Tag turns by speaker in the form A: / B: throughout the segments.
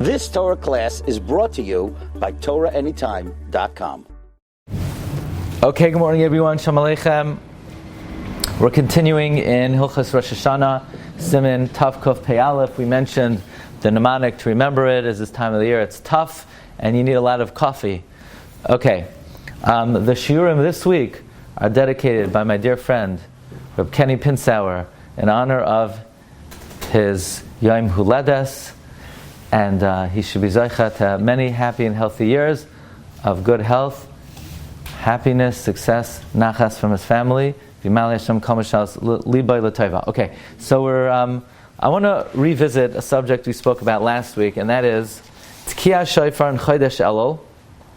A: This Torah class is brought to you by TorahAnytime.com.
B: Okay, good morning everyone. Shalom Aleichem. We're continuing in Hilchos Rosh Hashanah, Siman Tavkuf Pei Aleph. We mentioned the mnemonic to remember it is this time of the year. It's tough and you need a lot of coffee. Okay, the Shiurim this week are dedicated by my dear friend, Reb Kenny Pinsauer, in honor of his Yom Huledes, and he should be Zocheh to many happy and healthy years of good health, happiness, success, nachas from his family. Okay, so I want to revisit a subject we spoke about last week, and that is Tkiyah Shofar and Chodesh Elul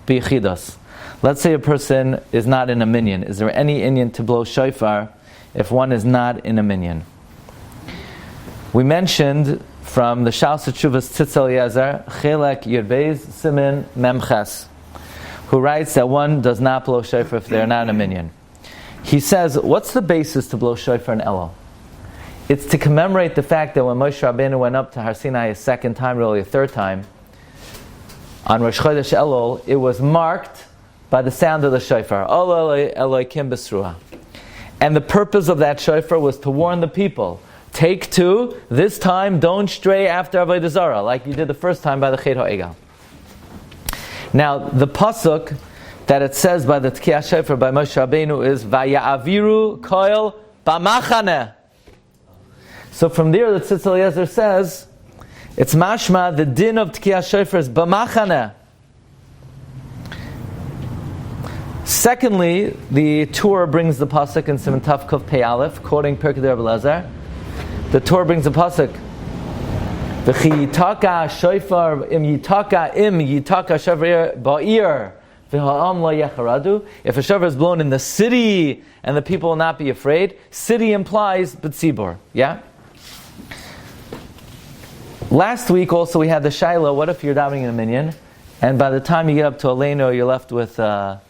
B: b'yichidos. Let's say a person is not in a minyan. Is there any inyan to blow shofar if one is not in a minyan? We mentioned from the Shas Tshuvas Tzitz Eliezer, Chelek Yud Beis Siman Memches, who writes that one does not blow shofar if they're not in a minyan. He says, what's the basis to blow shofar in Elul? It's to commemorate the fact that when Moshe Rabbeinu went up to Har Sinai a second time, really a third time, on Rosh Chodesh Elul, it was marked by the sound of the shofar. Eloi Elokim B'Sruah. And the purpose of that shofar was to warn the people, take two, this time don't stray after Avodah Zarah, like you did the first time by the Chet HaEgal. Now, the pasuk that it says by the Tkiyah Shofar by Moshe Rabbeinu is Vaya'aviru koil b'machaneh. So from there the Tzitz Eliezer says, it's mashma, the din of Tkiyah Shofar is b'machaneh. Secondly, the Torah brings the pasuk in Siman Tavkuf Pei Aleph, quoting Pirkei Rabbi Elazar. The Torah brings the pasuk, V'chi yitaka shofar im yitaka shofar ba'ir v'ha'am lo yecharadu. If a shofar is blown in the city and the people will not be afraid, city implies b'tzibur. Yeah. Last week also we had the Shaila. What if you're davening in a minyan, and by the time you get up to Aleinu, you're left with 9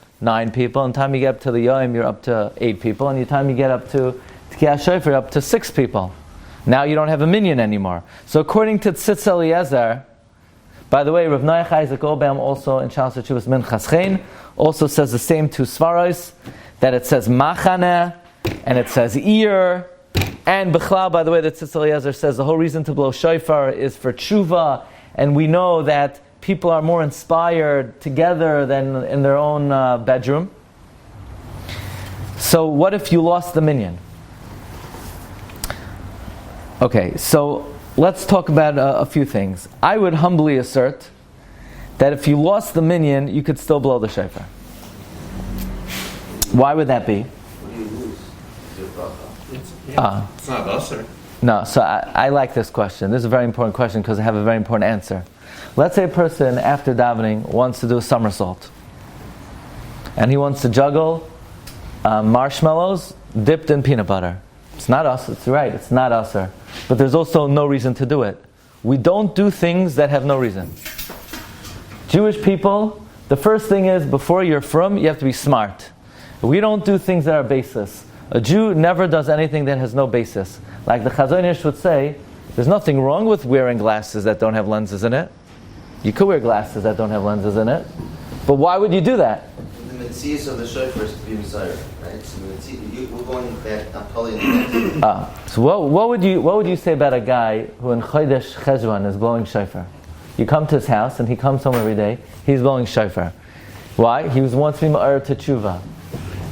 B: people, and the time you get up to the Yom, you're up to 8 people, and the time you get up to Tkiyah Shofar, you're up to 6 people. Now you don't have a minyan anymore. So according to Tzitz Eliezer, by the way, Rav Noach Isaac Obam also in Shas Tshuvas Minchas Chen also says the same two svaros, that it says machaneh and it says ir, and Bechlal, by the way, that Tzitz Eliezer says the whole reason to blow shofar is for tshuva, and we know that people are more inspired together than in their own bedroom. So what if you lost the minyan? Okay, so let's talk about a few things. I would humbly assert that if you lost the minyan, you could still blow the shofar. Why would that be?
C: What do you lose? It's not us, sir.
B: No, so I like this question. This is a very important question because I have a very important answer. Let's say a person, after davening, wants to do a somersault. And he wants to juggle marshmallows dipped in peanut butter. It's not us, it's right, it's not us, sir. But there's also no reason to do it. We don't do things that have no reason. Jewish people, the first thing is, before you're frum, you have to be smart. We don't do things that are baseless. A Jew never does anything that has no basis. Like the Chazon Ish would say, there's nothing wrong with wearing glasses that don't have lenses in it. You could wear glasses that don't have lenses in it. But why would you do that?
C: The mitzvahs of the shofar is to be Messiah, right? So we're going back, I'm totally in the
B: So what would you say about a guy who in Chodesh Cheshvan is blowing shofar? You come to his house and he comes home every day, he's blowing shofar. Why? He wants to be ma'ar to tshuva.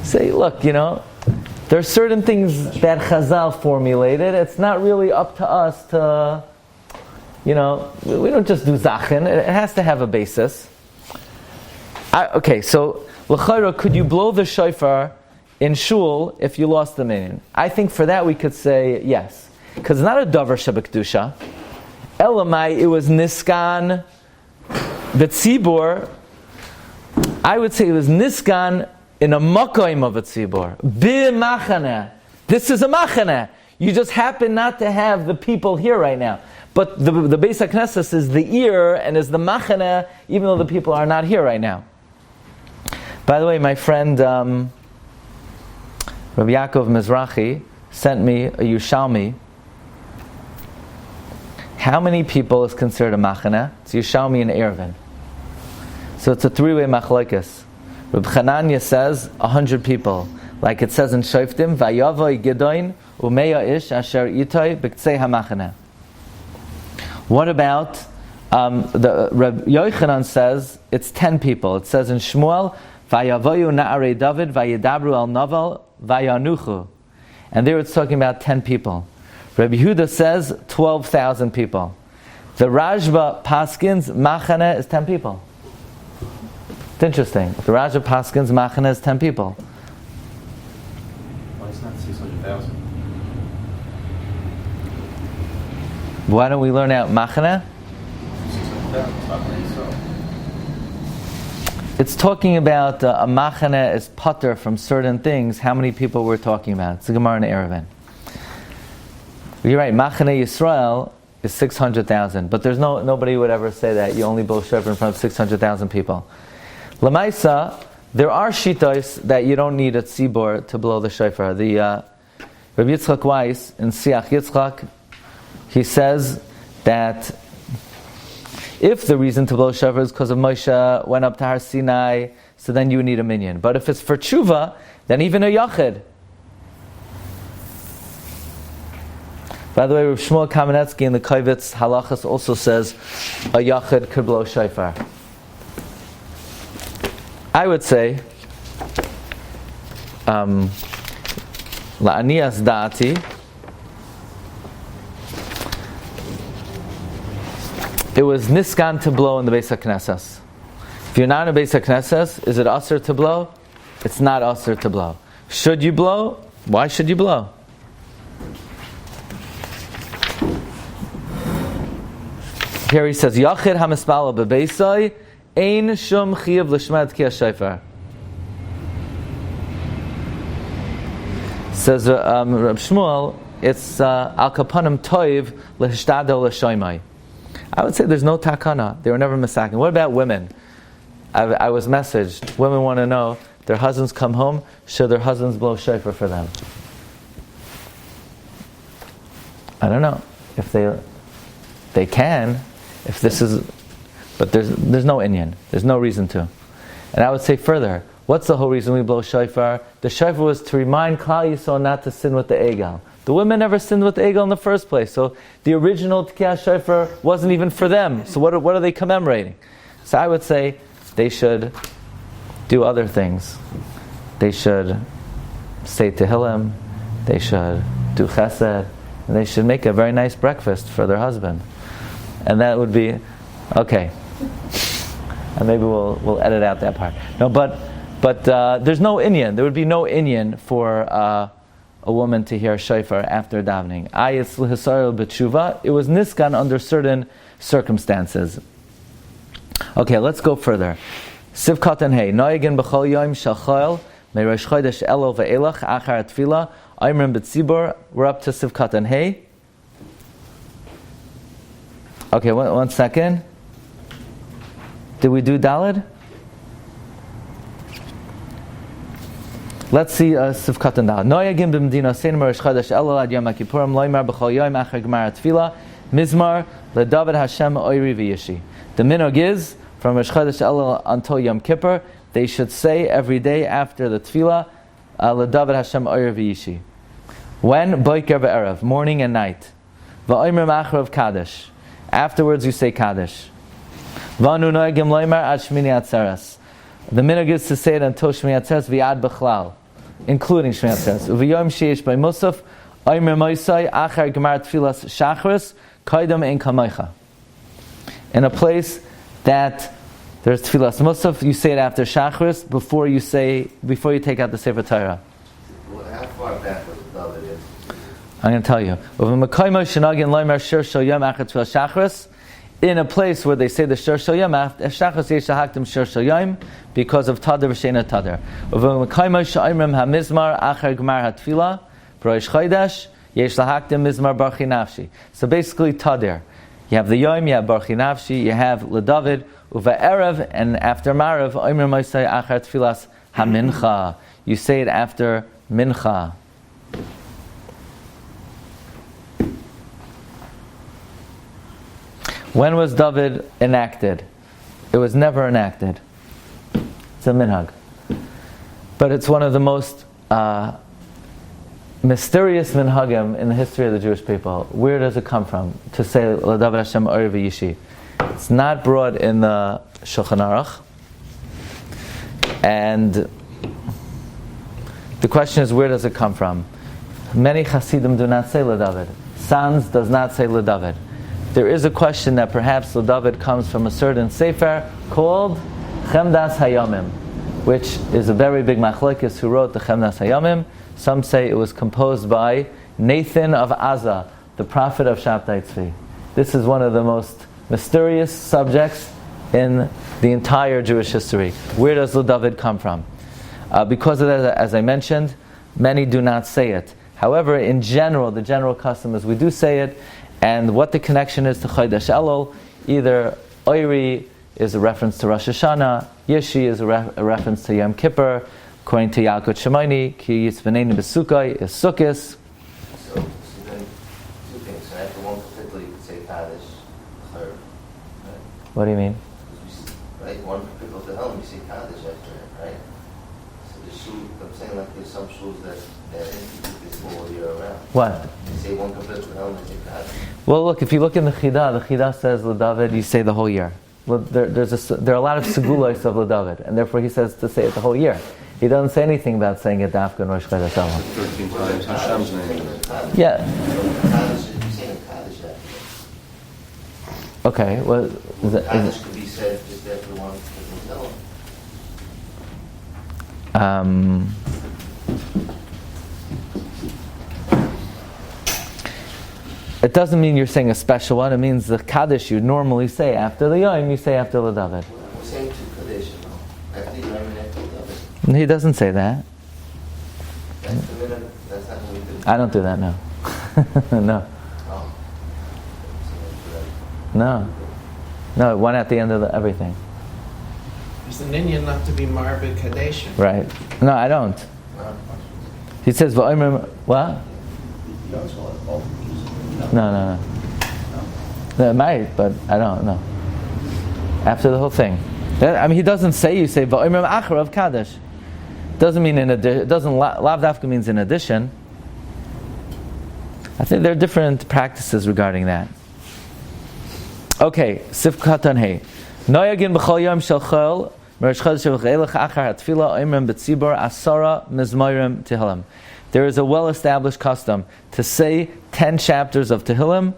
B: Say, look, there are certain things that Chazal formulated. It's not really up to us to, we don't just do zachin. It has to have a basis. Okay, so l'chayra, could you blow the shofar in shul if you lost the minyan? I think for that we could say yes, because it's not a davar shebekdusha. Elamai, it was niskan betzibur. I would say it was niskan in a makoim of a tzibur. B'machaneh. This is a machaneh. You just happen not to have the people here right now. But the Beis HaKnesses is the ear and is the machaneh, even though the people are not here right now. By the way, my friend Rabbi Yaakov Mizrahi sent me a Yushalmi How many people is considered a machane? It's Yerushalmi and Erevin. So it's a three-way machlokes. Reb Chananya says 100 people. Like it says in Shoftim, Vayavoy Gedoin Umeya Ish Asher Itay B'Ktzei HaMachane. What about the Reb Yochanan says it's 10 people. It says in Shmuel, Vayavoyu Na'arei David Vayidabru Al Naval Vayanuchu. And there it's talking about 10 people. Rabbi Yehuda says 12,000 people. The Rajba Paskins Machane is 10 people. It's interesting. The Rajba Paskins Machane is 10 people.
D: Why it's not 600,000?
B: Why don't we learn out Machane?
D: 600,000.
B: It's talking about a Machane is putter from certain things. How many people we're talking about? It's the Gemara in Erevin. You're right. Machane Yisrael is 600,000, but there's nobody would ever say that you only blow shofar in front of 600,000 people. Lamaisa, there are shitos that you don't need a tzibor to blow the shofar. The Rabbi Yitzchak Weiss in Siach Yitzchak, he says that if the reason to blow shofar is because of Moshe went up to Har Sinai, so then you need a minyan. But if it's for tshuva, then even a yachid. By the way, Rav Shmuel Kamenetsky in the Kovitz Halachos also says a yachid could blow shofar. I would say, la'aniyas da'ati, it was niskan to blow in the Beis HaKnesses. If you're not in the Beis HaKnesses, is it asur to blow? It's not asur to blow. Should you blow? Why should you blow? Here he says, Yachid hamispala bebeisai, ein shum chiyav l'shmad ki ha-shofar. Says Reb Shmuel, it's al kapanim toiv l'hishtadel l'shoymai. I would say there's no takana. They were never misakin. What about women? I was messaged. Women want to know, their husbands come home, should their husbands blow shofar for them? I don't know. If they can, if this is, but there's no inyan. There's no reason to. And I would say further, what's the whole reason we blow shofar? The shofar was to remind Klal Yisrael not to sin with the egel. The women never sinned with the egel in the first place. So the original Tkiyah shofar wasn't even for them. So what are they commemorating? So I would say they should do other things. They should say Tehillim. They should do Chesed. And they should make a very nice breakfast for their husband. And that would be okay. And maybe we'll edit out that part. No, but there's no inyan. There would be no inyan for a woman to hear shofar after davening. Ayis l'hisaril b'tshuva. It was niskan under certain circumstances. Okay, let's go further. Sivkat and Hey. Noyagin b'chol yom shalchoil me'rosh chodesh Elul ve'elach achar tefillah Aimrim b'tzibor. We're up to Sivkat and Hey. Okay, one second. Did we do Daled? Let's see Sivkat and Daled. Noyagim b'mdina sein me'rosh chodesh Elul ad yom HaKippurim loymar b'chol yom achar gemar tefillah mizmar leDavid Hashem oiri v'yishi. The minog is from Rosh Chodesh Elul until Yom Kippur, they should say every day after the tefillah, leDavid Hashem oiri v'yishi. When? Boiker ve'erev, morning and night. Va'omer machrav Kaddish. Afterwards you say Kaddish. V'anu noegim loymar ad Shmini Atzeres. The minog is to say it until Shmini Atzeres v'ad b'chlal, including Shmini Atzeres. V'yom sheish by Musaf, omer moisai achar gemar tefillas shachris, kaidam ein kamaycha. In a place that there's tefillas musaf, you say it after shachris before you take out the Sefer Torah.
C: Well, how far back was David is?
B: I'm going to tell you. In a place where they say the shir shel yom after shachris yesh lahakdim shir shel yom because of tader v'sheina tader. Hamizmar achar gemar hatfila b'rosh chodesh yesh lahakdim mizmar barchi nafshi. So basically tader. You have the Yom, you have Barchi Nafshi, you have LeDavid, Uva Erev, and after Marav, Omer Moisei Achar Tfilas HaMincha. You say it after Mincha. When was David enacted? It was never enacted. It's a minhag. But it's one of the most mysterious minhagim in the history of the Jewish people. Where does it come from? To say L'David Hashem Ori V'Yishi. It's not brought in the Shulchan Aruch. And the question is, where does it come from? Many Hasidim do not say L'David. Sanz does not say L'David. There is a question that perhaps L'David comes from a certain Sefer called Chemdas Hayamim, which is a very big machlokes who wrote the Chemdas Hayamim. Some say it was composed by Nathan of Azza, the prophet of Shabtai Tzvi. This is one of the most mysterious subjects in the entire Jewish history. Where does L'David come from? Because of that, as I mentioned, many do not say it. However, in general, the general custom is we do say it, and what the connection is to Chodesh Elul, either Oiri is a reference to Rosh Hashanah, Yeshi is a reference to Yom Kippur, according to Yalkut Shemaini, Ki Yitzvaneinu B'Sukkah is Sukkos.
C: So then two things. So after one particular, you could say Kaddish, third. Right?
B: What do you mean?
C: Right? One particular to Helm, you say Kaddish after it, right? So the shul, I'm saying like there's some shuls that institute this all year around.
B: What?
C: You say one particular to Helm, you say Kaddish.
B: Well, look, if you look in the Chidah says L'David, you say the whole year. Well, there are a lot of segulos of L'David, and therefore he says to say it the whole year. He doesn't say anything about saying it Dafka and Rosh Chodesh Elul.
D: 13 times Hashem's name.
B: Yeah.
C: Kaddish, you're saying Kaddish after.
B: Okay. Well,
C: Kaddish could be said just after one particular to Helm.
B: It doesn't mean you're saying a special one. It means the Kaddish you normally say after the Yom, you say after L'David.
C: We're saying two Kaddish, after the Yom and after L'David.
B: He doesn't say that.
C: That's the minute, that's not what we do.
B: I don't do that, no. No.
C: Oh.
B: No, one at the end of everything.
E: There's an Indian not to be Marbid Kadesh.
B: Right. No, I don't. He says, V'oimrim, what? No. No, it might, but I don't know. After the whole thing. He doesn't say you say, V'oimrim acharav Kaddish. Doesn't mean in addition. It doesn't, lav dafka means in addition. I think there are different practices regarding that. Okay, Sif Katan Hey. Noyagin b'chol yom shel chol, Merosh Chodesh v'cheilach achar hatfila oimrim b'tzibor asara mizmorim tehillim. There is a well-established custom to say 10 chapters of Tehillim,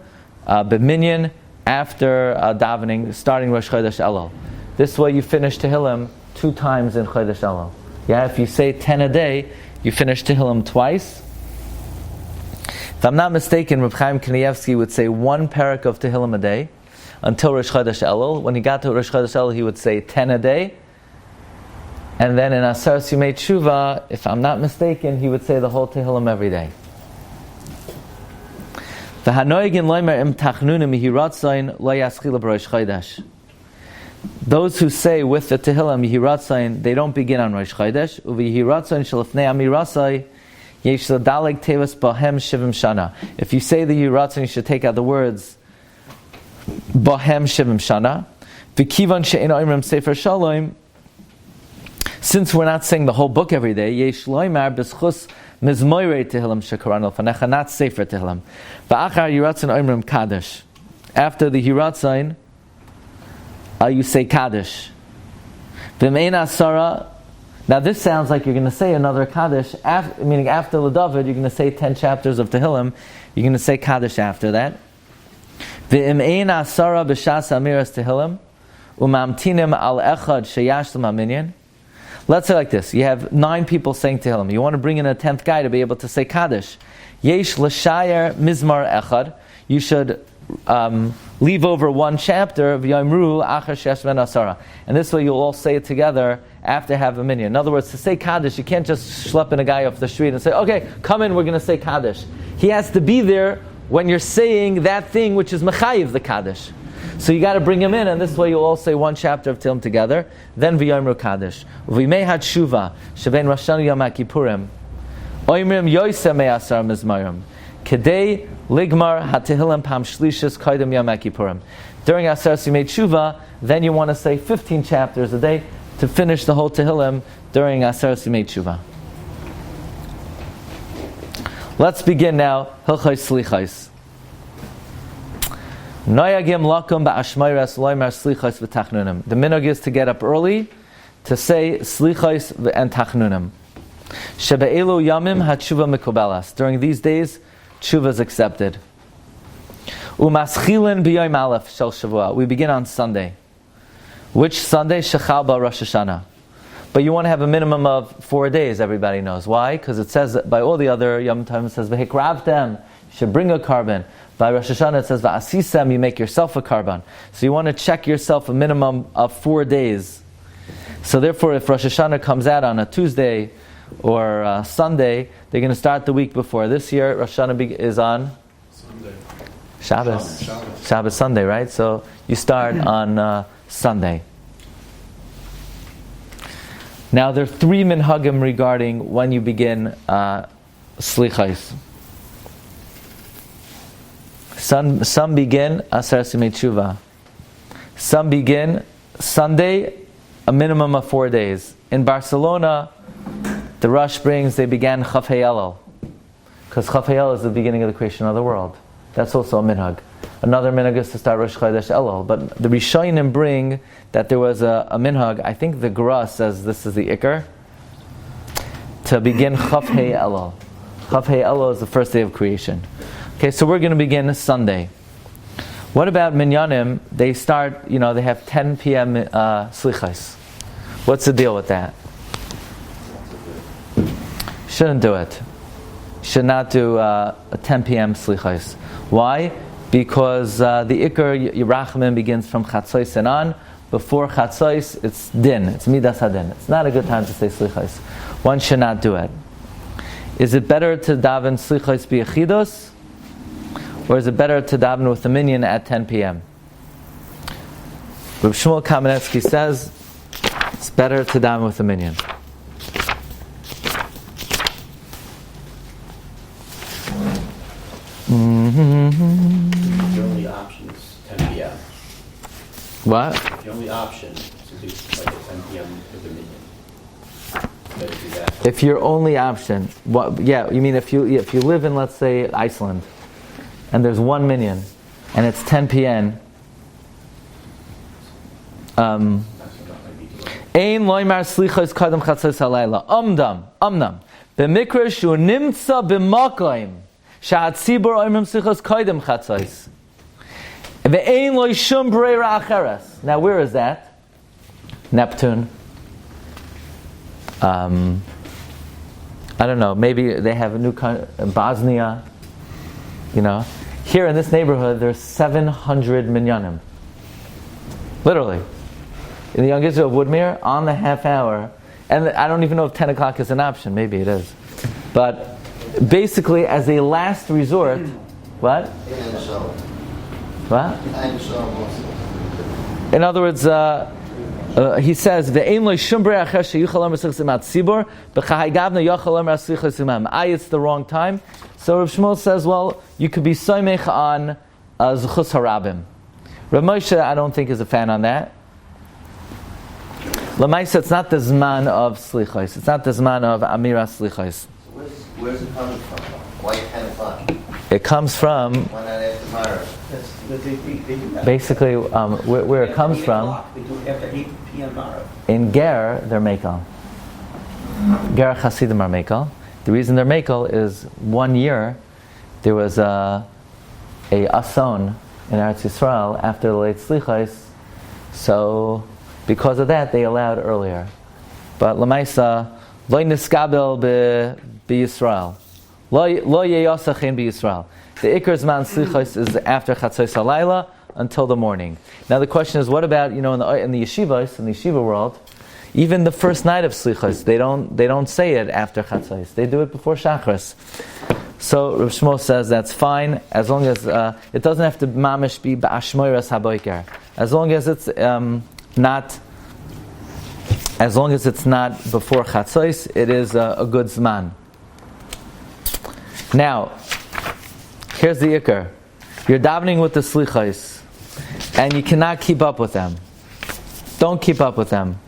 B: b'minyan, after davening, starting Rosh Chodesh Elul. This way you finish Tehillim 2 times in Chodesh Elul. Yeah, if you say 10 a day, you finish Tehillim twice. If I'm not mistaken, Reb Chaim Kanievsky would say 1 parak of Tehillim a day until Rosh Chodesh Elul. When he got to Rosh Chodesh Elul, he would say 10 a day. And then in Asar Sumei Tshuva, if I'm not mistaken, he would say the whole Tehillim every day. Those who say with the Tehillim Yehiratzayin, they don't begin on Rosh Chodesh. If you say the Yehiratzayin, you should take out the words Bahem Shivim Shana. V'kivan she'en oimrim Sefer Shalom. Since we're not saying the whole book every day, Yesh loymar b'schus mizmoirei Tehillim shekaran l'fanecha, not Sefer Tehillim. V'achar Yehiratzayin oimrim Kaddish. After the Yehiratzayin, you say Kaddish. V'mein asara. Now this sounds like you're going to say another Kaddish, meaning after L'David, you're going to say 10 chapters of Tehillim. You're going to say Kaddish after that. V'mein asara b'shas amiras Tehillim umamtinim al echad sheyashlam aminyan. Let's say like this: you have 9 people saying Tehillim. You want to bring in a 10th guy to be able to say Kaddish. Yesh l'shayer mizmar echad. You should leave over 1 chapter of Yomru Achar Sheshven Asara. And this way you'll all say it together after have a minyan. In other words, to say Kaddish, you can't just schlep in a guy off the street and say, okay, come in, we're going to say Kaddish. He has to be there when you're saying that thing which is Mechayiv the Kaddish. So you got to bring him in, and this way you'll all say 1 chapter of Tehillim together. Then V'yomru Kaddish. V'imei had Shuva, Shevein Rosh Hashanah Yom HaKippurim, Oimrim Yoyse Me'asar Mizmarim. Kedei Ligmar HaTehillim Pam Shlishis Kaidem Yom HaKippurim. During Aseres Yimei Tshuva, then you want to say 15 chapters a day to finish the whole Tehillim during Aseres Yimei Tshuva. Let's begin now. Hilchos Selichos. Noyagim lakum ba'ashmayras loymar slichos v'tachnunim. The minhag is to get up early to say slichos and tachnunim. Shebe'elu yamim hatshuva mikobelas. During these days, tshuva is accepted. Umaschilin b'yom aleph shel shavua. We begin on Sunday. Which Sunday? Shechal ba Rosh Hashanah. But you want to have a minimum of 4 days, everybody knows. Why? Because it says, by all the other Yom Tovim, it says, v'hikravtem, you should bring a carbon. By Rosh Hashanah it says, v'asisem, you make yourself a carbon. So you want to check yourself a minimum of 4 days. So therefore, if Rosh Hashanah comes out on a Tuesday or Sunday, they're going to start the week before. This year, Rosh Hashanah is on Sunday. Shabbos Sunday, right? So you start on Sunday. Now there are 3 minhagim regarding when you begin slichos. Some begin Aseres Yimei Tshuva. Some begin Sunday, a minimum of 4 days. In Barcelona, the Rosh brings, they began Chaf Elul, because Chaf Elul is the beginning of the creation of the world. That's also a minhag. Another minhag is to start Rosh Chodesh Elul. But the Rishonim bring that there was a minhag, I think the Gra says this is the Iker, to begin Chaf Elul. Chaf Elul is the first day of creation. Okay, so we're going to begin Sunday. What about Minyanim? They start, they have 10 p.m. Slichos. What's the deal with that? Shouldn't do it. Should not do a 10 p.m. Slichos. Why? Because the Iker Yerachmin begins from Chatzos and on. Before Chatzos, it's din. It's Midas HaDin. It's not a good time to say Slichos. One should not do it. Is it better to daven Slichos b'yechidos? Or is it better to daven with the minyan at 10 p.m.? Reb Shmuel Kamenetsky says it's better to daven with the minyan.
F: The only option is 10 p.m.
B: What?
F: The only option is to do like a 10 p.m. with the minyan.
B: If your only option, you mean if you live in, let's say, Iceland, and there's one minyan, and it's 10 p.m. Ein loymar slichos kadam chatzos halayla. Amnam. B'mikra shu nimtza b'makoim sha'atzibur oimrim slichos kadam chatzos. Ve'ein loy shum breira acheres. Now where is that? Neptune. I don't know. Maybe they have a new country, Bosnia. Here in this neighborhood, there's 700 minyanim. Literally. In the Young Israel of Woodmere, on the half hour, and I don't even know if 10 o'clock is an option, maybe it is. But basically, as a last resort, what? What? In other words, he says, it's the wrong time. So Rav Shmuel says, well, you could be soymech on Zuchus Harabim. Rav Moshe, I don't think, is a fan on that. Lamaisa, it's not the zman of slichos. It's not the zman of amira slichos.
C: So where's it coming from? Why 10 o'clock?
B: It comes from,
C: Why not after Mara?
B: basically, where it comes from,
F: They do it after 8 p.m. Mara.
B: in Ger, they're Mekel. Ger Hasidim are Mekel. The reason they're Mekel is 1 year, there was a ason in Eretz Yisrael after the late Slichos, so because of that, they allowed earlier. But Lamaisa, Lo niskabel b'Yisrael. Lo yeyosachen b'Yisrael. The Iker Zman Slichos is after Chatzos HaLayla until the morning. Now the question is, what about, in the yeshivas, in the yeshiva world, even the first night of Slichos, they don't say it after Chatzos. They do it before Shachris. So Rav Shmuel says that's fine, as long as it doesn't have to mamish be ba'ashmoiras haboiker. As long as it's not before Chatzos, it is a good zman. Now, here's the ikar. You're davening with the slichos. and you cannot keep up with them. Don't keep up with them.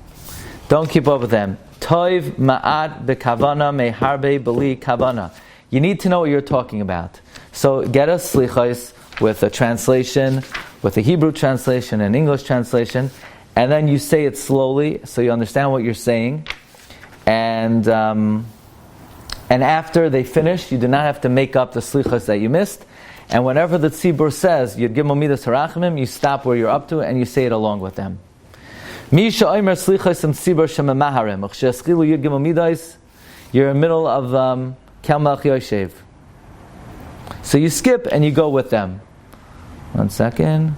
B: Don't keep up with them. Toiv ma'at bekavana meharbe beli kavana. You need to know what you're talking about. So get a Selichos with a translation, with a Hebrew translation, an English translation, and then you say it slowly so you understand what you're saying. And after they finish, you do not have to make up the Selichos that you missed. And whenever the tzibur says, Yud Gimel Midas Harachamim, you stop where you're up to and you say it along with them. You're in the middle of Kel Melech Yoshev. So you skip and you go with them. 1 second.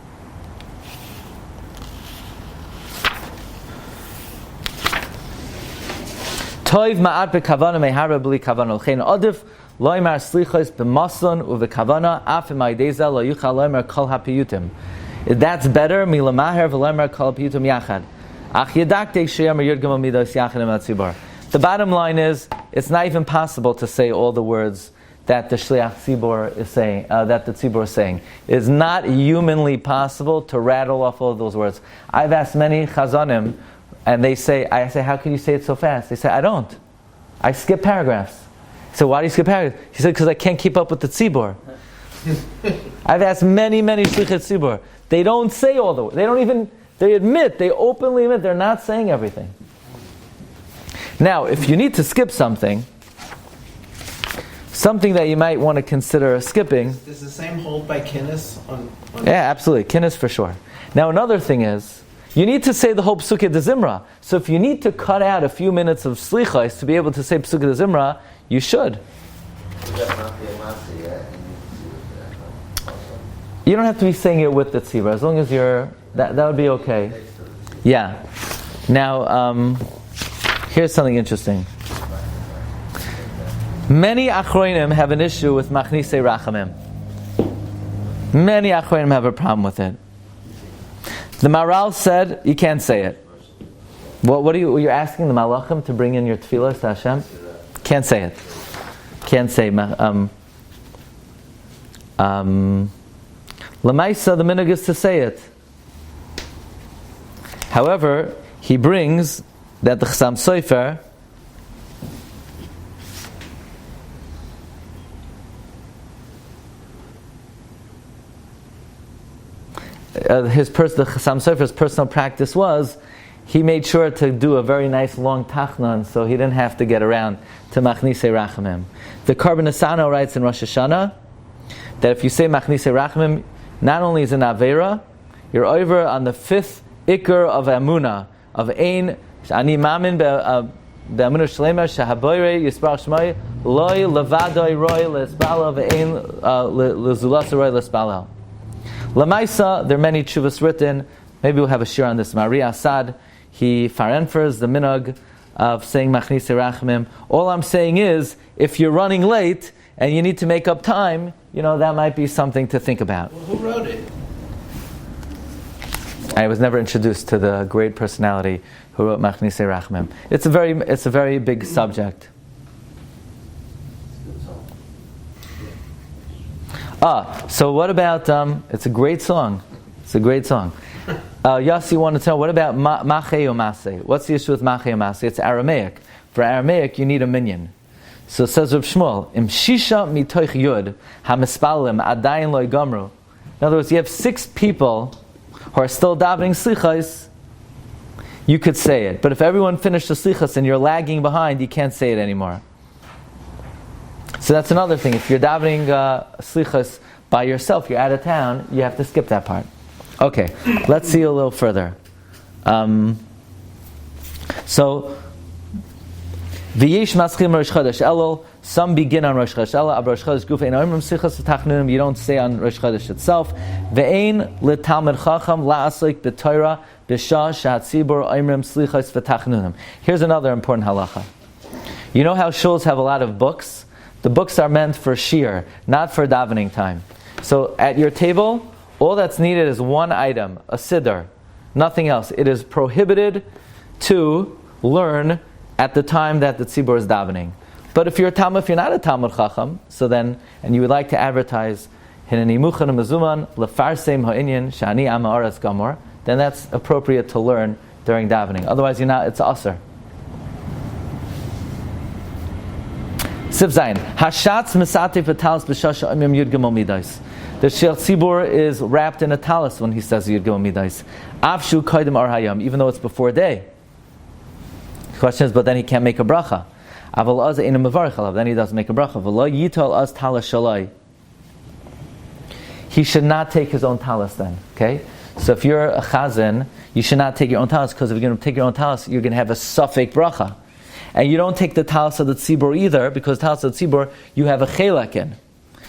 B: Toiv ma'at bekavana meharbe b'li kavana. L'chein adif lo yimar slichos b'mason u'v'kavana af imaydeza lo yuchal lo yimar kol hapiyutim. That's better milamaher v'lo yimar kol hapiyutim yachad. Ach yedaktek sheyamar yud gimel midos yachad ematzibar. The bottom line is, it's not even possible to say all the words that the Shliach Tzibor is saying, that the Tzibor is saying. It is not humanly possible to rattle off all of those words. I've asked many Chazanim, and I say, how can you say it so fast? They say, I don't. I skip paragraphs. So why do you skip paragraphs? He said, because I can't keep up with the Tzibor. I've asked many Shlichei Tzibor. They don't say all the words. They openly admit they're not saying everything. Now, if you need to skip something that you might want to consider skipping.
E: Is the same hold by Kinnis on
B: Yeah, absolutely. Kinnis for sure. Now, another thing is, you need to say the whole Psukei de Zimra. So if you need to cut out a few minutes of Selichos to be able to say Psukei de Zimra, you should. You don't have to be saying it with the tzibur, as long as that would be okay. Yeah. Now, here's something interesting. Many Achronim have an issue with Machnise Rachamim. Many Achronim have a problem with it. The Maral said you can't say it. What are you're asking the Malachim to bring in your tefillah to Hashem? Can't say it. Can't say. Lamaisa, the minhag is to say it. However, he brings that the Chasam Sefer the Chasam Sefer's personal practice was he made sure to do a very nice long tachnon, so he didn't have to get around to Machnise Rachamim. The Karban Asano writes in Rosh Hashanah that if you say Machnise Rachamim, not only is it an Avera, you're over on the 5th Iker of Amunah, of Ein, Ani Mamin Be'amunah Shlema, Shahaboire, Yisparach Shmai, Loi, Levadoi, Roy, Lesbala, Ve'ein, Lezulasa, Roy, Lesbala. Lamaisa, there are many tshuvas written. Maybe we'll have a shiur on this. Mari Asad, he farenfers the minhag of saying Machnise Rachamim. All I'm saying is, if you're running late and you need to make up time, that might be something to think about.
E: Well, who wrote it?
B: I was never introduced to the great personality who wrote Machnise Rachamim. It's a very big subject. So what about, it's a great song. Yossi wanted to know, what about Mache or Maseh? What's the issue with Mache or Maseh? It's Aramaic. For Aramaic, you need a minyan. So it says Reb Shmuel, Im Shisha mitoich Yud, HaMispalim, Adayin Loi Gomru. In other words, you have 6 people who are still davening Selichos, you could say it. But if everyone finished the Selichos and you're lagging behind, you can't say it anymore. So that's another thing. If you're davening Selichos by yourself, you're out of town, you have to skip that part. Okay, let's see a little further. So, V'yesh maschim Rosh Chodesh Elul. Some begin on Rosh Chodesh Elul. Rosh Chodesh Guf ein oimrim Selichos v'tachnunim. You don't say on Rosh Chodesh itself. Ve'ein l'talmid chacham la'aslik b'Torah b'shah she'hatzibur oimrim Selichos v'tachnunim. Here's another important halacha. You know how shuls have a lot of books? The books are meant for shiur, not for davening time. So at your table, all that's needed is one item, a siddur, nothing else. It is prohibited to learn at the time that the tzibur is davening. But if you're not a Talmud Chacham, so then, and you would like to advertise Hineni muchan mezuman lefarsem ha'inyan shani am ha'aretz gamor, then that's appropriate to learn during davening. Otherwise, it's aser. Siv Zayin. Hashatz mesatif v'talis b'shasha amim yud gimel midais. The Sheiach Tzibur is wrapped in a talis when he says yud gimel midais. Avshu koydem ar hayam, even though it's before day. The question is, but then he can't make a bracha. Aval az einu mevarich alav, then he doesn't make a bracha. V'lo yitol az talis shalai. He should not take his own talis then. Okay? So if you're a chazan, you should not take your own talis, because if you're going to take your own talis, you're going to have a suffik bracha. And you don't take the talis of the tzibur either, because talis of the tzibur, you have a chelak in.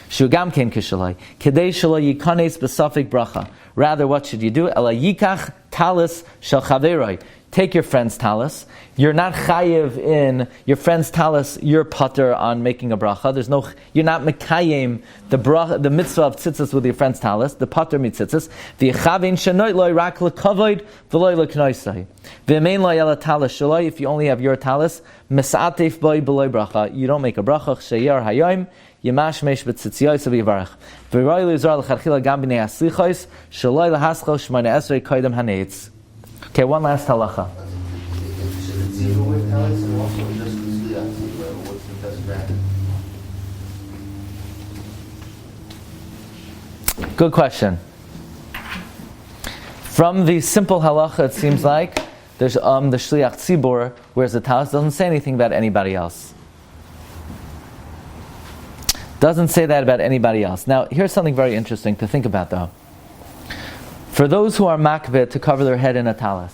B: Shugam ken kishalai. Kedei shalai yikanes b'safik bracha. Rather, what should you do? Ela yikach talis shel chaveroi. Take your friend's talis. You're not chayiv in your friend's talis. You're pater on making a bracha. You're not mekayim the bracha, the mitzvah of tzitzis with your friend's talis. The pater mitzitzis. The chavin shenoit loy rak lekavoid v'loy leknoisai. V'mein loy ela talis shaloi. If you only have your talis, mesatif boy beloy bracha. You don't make a bracha. Sheyar hayom. Yemash mesh b'tzitziyois v'yivarach. V'roi lizar l'chadchila gam b'nei aslichos shaloi l'haschol shmona esrei koydem haneitz. Okay, one last halacha.
C: Should the tzibur wear talis and also just the Selichos tzibur? What's the best practice?
B: Good question. From the simple halacha, it seems like there's the shliach tzibur wears the talis, doesn't say anything about anybody else. Doesn't say that about anybody else. Now, here's something very interesting to think about, though. For those who are makveh to cover their head in a talis,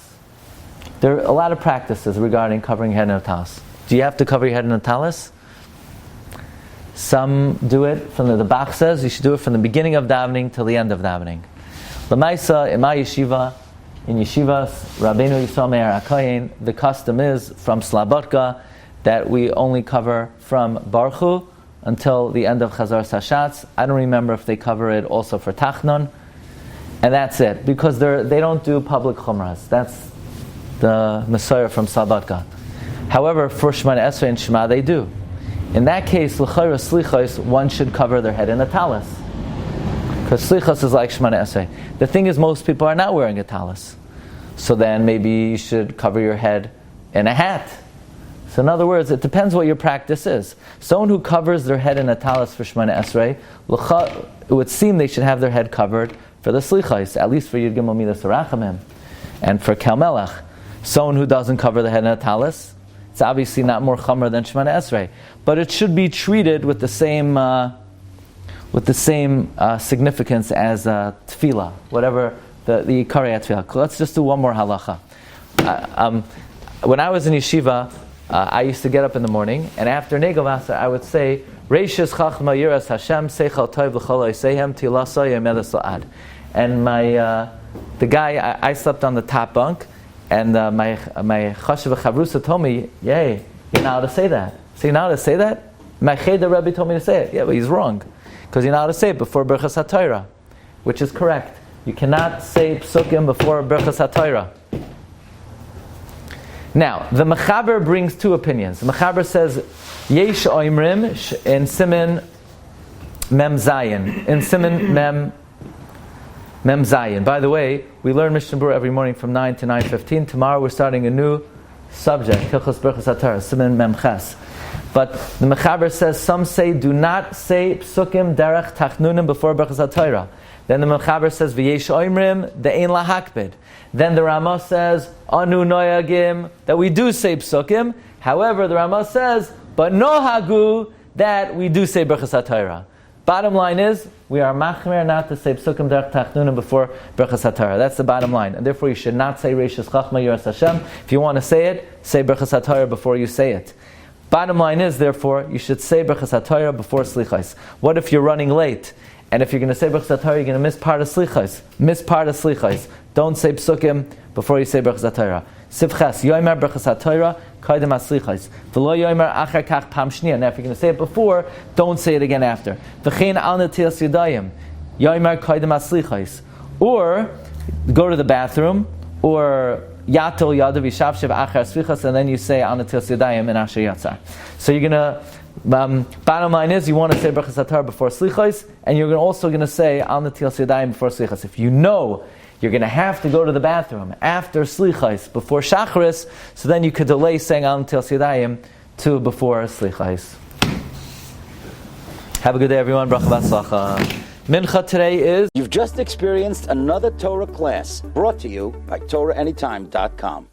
B: there are a lot of practices regarding covering your head in a talis. Do you have to cover your head in a talis? Some do it from the Bach says you should do it from the beginning of davening till the end of davening. L'maisa in my yeshiva, in yeshivas, Rabbeinu Yisrael Meir HaKohen, the custom is from Slabotka that we only cover from Baruchu until the end of Chazar Sashatz. I don't remember if they cover it also for Tachnon. And that's it, because they don't do public chumras. That's the Messiah from Slabotka. However, for Shemana Esrei and Shema, they do. In that case, l'chayra Selichos, one should cover their head in a talis, because Selichos is like Shemana Esrei. The thing is, most people are not wearing a talis, so then maybe you should cover your head in a hat. So in other words, it depends what your practice is. Someone who covers their head in a talis for Shemana Esrei, it would seem they should have their head covered for the Selichos, at least for Yud Gimel Midas Rachamim, and for Kel Melech. Someone who doesn't cover the head in a talis, it's obviously not more chamer than Shemana Esrei, but it should be treated with the same significance as tefillah, whatever the Yikarei tefillah. Let's just do one more halacha. When I was in yeshiva, I used to get up in the morning, and after Negavasa, I would say, Reishis Chachma Yiras Hashem Seichel Tov L'Chol Oiseihem Tilasay Yemedes La'ad. And the guy, I slept on the top bunk, and my Chashav Chavrusa told me, yay, you know how to say that. So you know how to say that? My Cheder Rebbe told me to say it. Yeah, but he's wrong. Because you know how to say it before Berchas HaTorah, which is correct. You cannot say Psukim before Berchas HaTorah. Now, the Mechaber brings two opinions. The Mechaber says, Yesh Oimrim in Siman Mem Zayin. In Siman Mem Zayin. By the way, we learn Mishnah Berurah every morning from 9 to 9:15. Tomorrow we're starting a new subject, Hilchos Berchos HaTorah, Siman Mem Ches. But the Mechaber says, some say, do not say Psukim Derech Tachnunim before Berchos HaTorah. Then the Mechaber says, V'yesh Oimrim De'ein Lahakbid. Then the Ramah says, Anu Noyagim, that we do say Psukim. However, the Ramah says, but Nohagu, that we do say Berchos HaTorah. Bottom line is, we are machmer not to say Psukim Derech Tachnunim before Berchos HaTorah. That's the bottom line. And therefore you should not say Reishis Chachma Yiras Hashem. If you want to say it, say Berchos HaTorah before you say it. Bottom line is, therefore, you should say Berchos HaTorah before Selichos. What if you're running late? And if you're going to say Berchos HaTorah, you're going to miss part of Selichos. Miss part of Selichos. Don't say Psukim before you say Berchos HaTorah. Sivches, Yoimer Berchos HaTorah, Kaidem HaSlichos. V'lo Yoimer Achar Kach Pam Shniya. Now if you're going to say it before, don't say it again after. V'chein Al Netilas Yadayim, Yoimer Kaidem HaSlichos. Or, go to the bathroom, or Yatel Yadav Yishavshev Achar Slichos, and then you say Al Netilas Yadayim and Asher Yatzar. So you're going to Bottom line is, you want to say Brachas HaTorah before Selichos, and you're also going to say Al Netilas Yadayim before Selichos. If you know you're going to have to go to the bathroom after Selichos, before Shacharis, so then you could delay saying Al Netilas Yadayim to before Selichos. Have a good day, everyone. Bracha v'atzlacha. Mincha today is...
A: You've just experienced another Torah class brought to you by TorahAnytime.com.